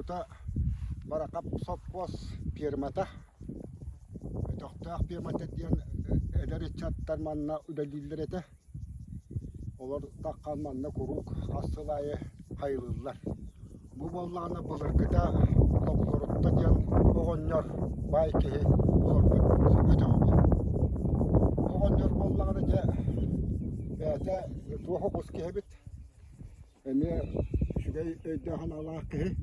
tuta barakap sopkos pirmata. Doktor pirmata diyen ederi çattar manna üdelilerete. Olur takkan manna kuruk asılayı hayırlılar. Bu bollağına bulurkıda doktorutta diyen oğonyor baykehi olur öde oldu. Oğonyor bollağına diye beyte tuğu kuskehebit. Emi şurayı ödehan Allah kehi.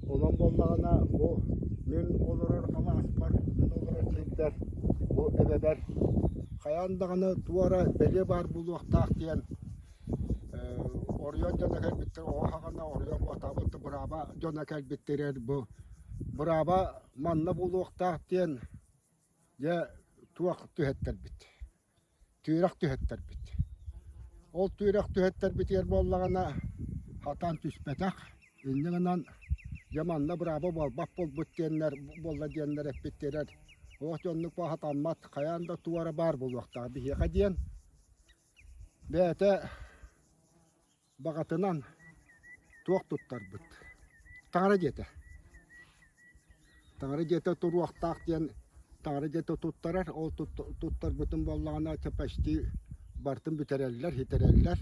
Olan bollağına bu min olurur Allah aspar, min olurur çekler, bu ebeber. Kayandağını duvara beli var buluqtaq diyen oryon jona kelbittir, o haqana oryon otabıttı braba jona kelbittirer bu. Braba manna buluqtaq diyen ya tuaq tühetler bit. Tüyrak tühetler bit. Ol tüyrak tühetler bit yer bollağına hatan tüspetak. İndiğinden yamanla braba bol, bak bol bit diyenler, bolla diyenler hep bittirer. O jonluk bu hatanmat, kayanda tuvara bar buluqtaq bir yaka diyen. Beyte bağatınan tuaq tuttar bit. Tanrı jete. Tanrı jete turuaqtaq diyen Tanrı jete tuttarar, o tuttar bütün bollağına çepeşti bartın bitereller, hitereller.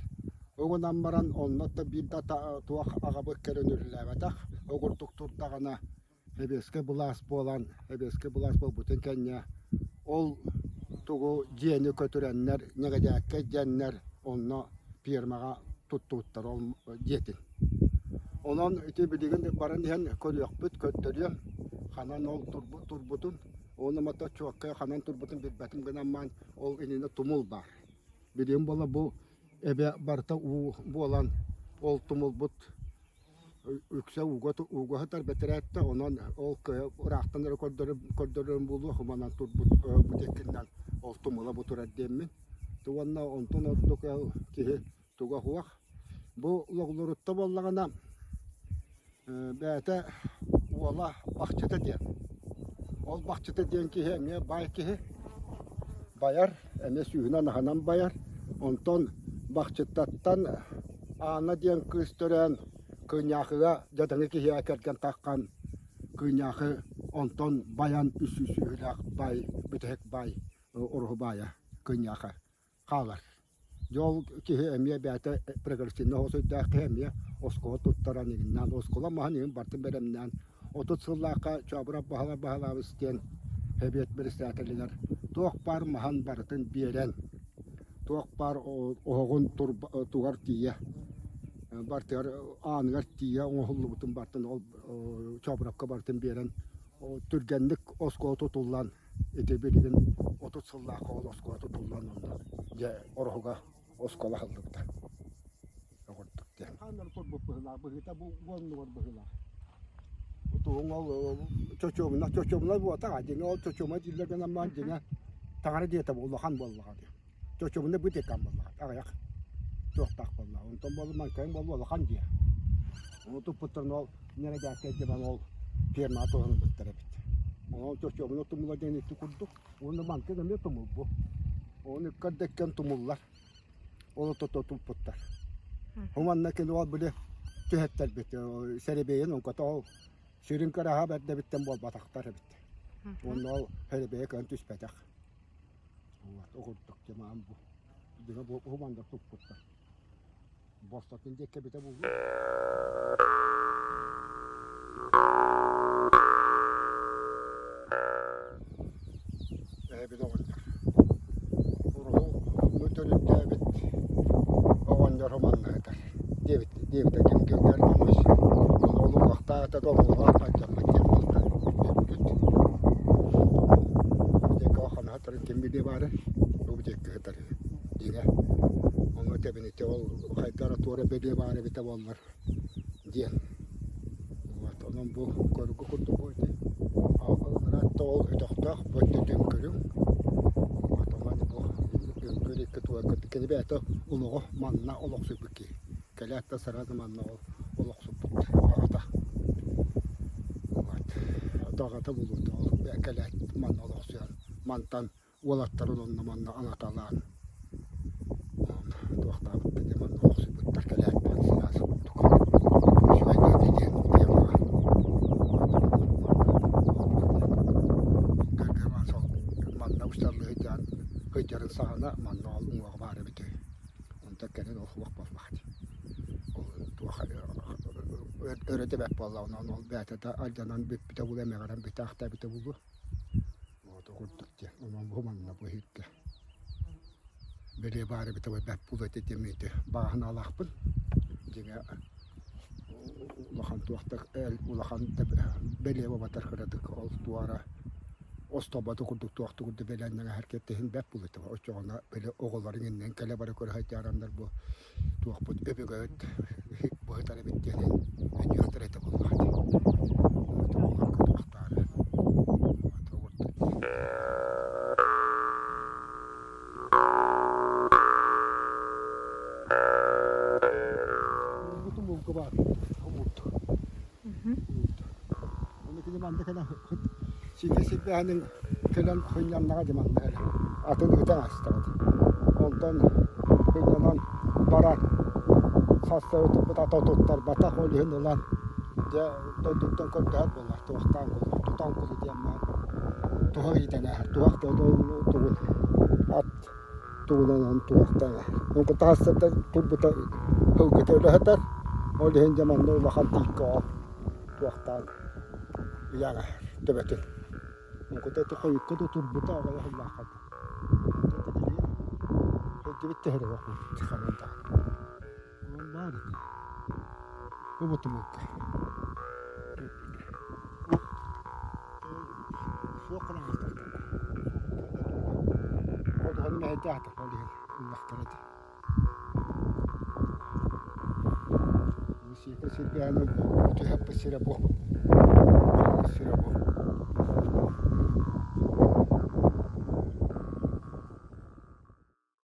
Oğunan baran onunla da bir de tuaq ağabı kerenürlevetak. Oğurtuk tuttağına hebeske bulas bolan, hebeske bulas bol bütün kenya. Ol tuğu jeni kötürenler, negedekke jenler onunla pirmağa tuttuğuttar ol jetin. Onun iti bilgin baran diyen kölüyokbüt köttürüyor. Hanan ol turbutun. Onu mata çoğakkaya hanan turbutun bir betim gınamman ol inine tumul bar. Bilgin bola bu ebe barta bu olan ol tumul but. Ükse ugu hatar beterette onun ol raqtanları koddörün bulu humanan turbut bu tekinden ol tumula bu turaddemin. Tuvanna ontun ottuka kihi tuga huaq. Bu loğlurutta bollağına beyte uvala bahçete diyen. Ol bahçete diyen ki hem bay ki bayar, eme suyuna nahanan bayar. Onton bahçetattan ana diyen kıstören kınyakıga jadangı ki hiyakerken takkan kınyakı onton bayan üsüsüyle bay, bütek bay, oruhu baya kınyakı kalar. Yol ki eme beyte pregresinde olsa da ki eme oskola tuttaran ininden, oskola mahanin bartın beremden. Otut sıllaka çabura bahala isteyen hebiyet bir istateliler. Tuğak bar mahan bartın biren. Tuğak bar oğun tuğar diye. Bartır anıgar diye oğullu bütün bartın çaburakka bartın biren. Türgenlik oskola tutullan. Edebilgin otut sıllaka oskola tutullan ondan. Ya oruga oskola haldıkta. Yoğurttuk diye. Hanlar turbuk bıhılar, bıhıta bu gonluğur bıhılar. Tuğun çocuğumla bu ata acını çocuğuma dillerden aman dine Tanrı diye tabi Allah'ın bollağı diye. Çocuğumda bu tekan bollağı. Ayak çok tak bollağı. Ondan bolman kayın bol Allah'ın diye. Onu tuputturun ol nerede akıllı ben ol firma tohum bitti. Onu çocuğumla tumula deneti kurduk. Onu mantığı ne tumul bu. Onu kardekken tumullar. Onu tuputtar. Humanla kelu ol böyle tühetler bitti. Seribeyin on kata Sürün kara haber de bitten bol bataklar bitti. Onu herbeye kan tüspetak. Okurduk cemağım bu. Dine bu humanda tuttukta. Bostakin dekke bite bu. Bir de onlar. Ruhu mütölük devlet. Onlar humanla eder. Devlet kim göndermemiş. Onu vakta da dolu açacak. Kimbi var, bu bir kadar diye. Onu tebini tevol, kayıtlara tuğra bedi var, bir tevollar diye. Onun bu korku kurdu boydu. Rahat ol, doktor, boydu dümkürüm. Onun bu böyle kutuğa kutu kedi bir ete uluğu manna uluğ sübüki. Kelatta sarada manna uluğ sübüki. Ağata. Dağata bulurdu. Kelat manna uluğ süyan. Mantan Olatların onlamanla anatalan. Tuğakta bitti manna uluğ sübüki. Kelat manna uluğ sübüki. Şöyle dediğim diye var. manna ol uŋuaga baara bite. Onta kenen ol huwak bolmaxti. Ol tuaxa örete bep bolla onan ol bätete aljanan bite bul emegaran bite axta bite bulu. Oto gurtuk diye. Onan bu manna bu hikke. Bele baara bite bep bulu etemite. Bağına alaqpın. Diye ulahan tuaqta ulahan bele babatar kıradık ol tuara. Ostobada kurduk tuaqta kurdu belenden harekettehin bep bulu ete. O çoğuna bele oğulların innen kele bara kör haytaranlar bu tuaq bu öbegöt bu tane bittiğini önyatır ete vallahi. Tuaqtarı. Bu kabar. Umut. Onu ki ben de kadar Sikesi beğenin falan hınyanlara demem böyle. Atını öten açtırdı. Ondan hınyanan baran sasla ötüp bu da tuttar batak oluyor olan de tuttuktan korkar bunlar tuğaktan kulu tutan kulu diyem ben tuğak giden her tuğakta tuğul at tuğulanan tuğaktan onku tahsıda turbuta hıvkıta öyle hatar oluyor zamanla ulakan dikka tuğaktan yana debetin onku da tuğayıkka da turbuta ağaya hıllakad hıcı bitti her vakit çıkarında Bari. Bu mutluluk. Şu kadar hasta. O da onun hediye attı. Allah tarafı. Bu şey kesin yani bu hep bir şey bu.